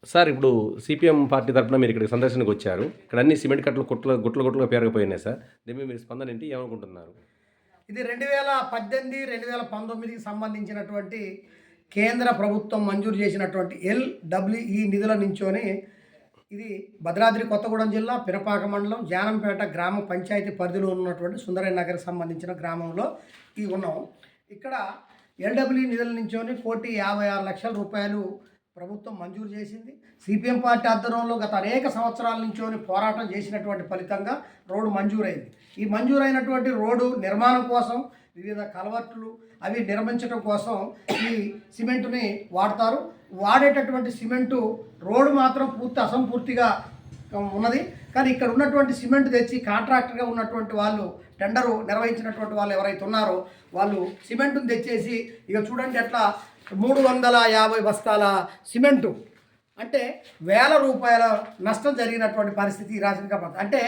Sir ఇప్పుడు CPM party తరఫున మీరు ఇక్కడికి సందర్శనకు వచ్చారు. ఇక్కడ అన్ని సిమెంట్ కట్టలు గుట్టలుగా పేరుకుపోయినాయి సార్. దీని మీద మీ స్పందన ఏంటి? ఏమనుకుంటున్నారు? ఇది 2018, 2019కి సంబంధించినటువంటి కేంద్ర ప్రభుత్వం మంజూరు చేసినటువంటి LWE నిధుల నుంచోని ఇది భద్రాద్రి కొత్తగూడెం జిల్లా పినపాక మండలం జానంపేట గ్రామ పంచాయతీ పరిధిలో ఉన్నటువంటి సుందరయ్య నగర్కి సంబంధించిన గ్రామంలో ఈ ఉన్నాం. ఇక్కడ LWE నిధుల నుంచోని 1,56,00,000 రూపాయలు ప్రభుత్వం మంజూరు చేసింది. సిపిఎం పార్టీ ఆధ్వర్యంలో గత అనేక సంవత్సరాల నుంచోని పోరాటం చేసినటువంటి ఫలితంగా రోడ్డు మంజూరైంది. ఈ మంజూరైనటువంటి రోడ్డు నిర్మాణం కోసం వివిధ కలవర్టులు అవి నిర్మించడం కోసం ఈ సిమెంటుని వాడతారు. వాడేటటువంటి సిమెంటు రోడ్డు మాత్రం అసంపూర్తిగా ఉన్నది. కానీ ఇక్కడ ఉన్నటువంటి సిమెంట్ తెచ్చి కాంట్రాక్టర్గా ఉన్నటువంటి వాళ్ళు టెండరు నిర్వహించినటువంటి వాళ్ళు ఎవరైతే ఉన్నారో వాళ్ళు సిమెంటుని తెచ్చేసి ఇక చూడండి ఎట్లా 350 బస్తాల సిమెంటు అంటే ₹1,000 నష్టం జరిగినటువంటి పరిస్థితి ఈ రాజకీయ పద్ధతి. అంటే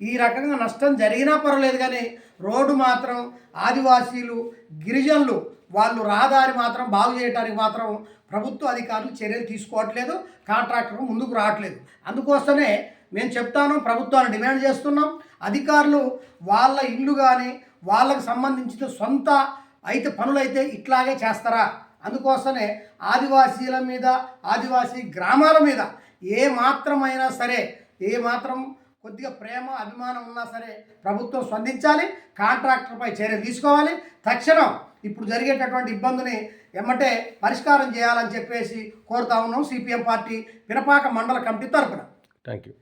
ఈ రకంగా నష్టం జరిగినా పర్వాలేదు, కానీ రోడ్డు మాత్రం ఆదివాసీలు గిరిజనులు వాళ్ళు రహదారి మాత్రం బాగు చేయడానికి మాత్రం ప్రభుత్వ అధికారులు చర్యలు తీసుకోవట్లేదు, కాంట్రాక్టర్ ముందుకు రావట్లేదు. అందుకోసమే మేము చెప్తాను, ప్రభుత్వాన్ని డిమాండ్ చేస్తున్నాం. అధికారులు వాళ్ళ ఇల్లు కానీ వాళ్ళకు సంబంధించిన సొంత అయితే పనులైతే ఇట్లాగే చేస్తారా? అందుకోసమే ఆదివాసీల మీద ఆదివాసీ గ్రామాల మీద ఏ మాత్రమైనా సరే ఏ మాత్రం కొద్దిగా ప్రేమ అభిమానం ఉన్నా సరే ప్రభుత్వం స్పందించాలి, కాంట్రాక్టర్పై చర్య తీసుకోవాలి. తక్షణం ఇప్పుడు జరిగేటటువంటి ఇబ్బందిని ఎమ్మటే పరిష్కారం చేయాలని చెప్పేసి కోరుతా ఉన్నాం సిపిఎం పార్టీ పినపాక మండల కమిటీ తరఫున. Thank you.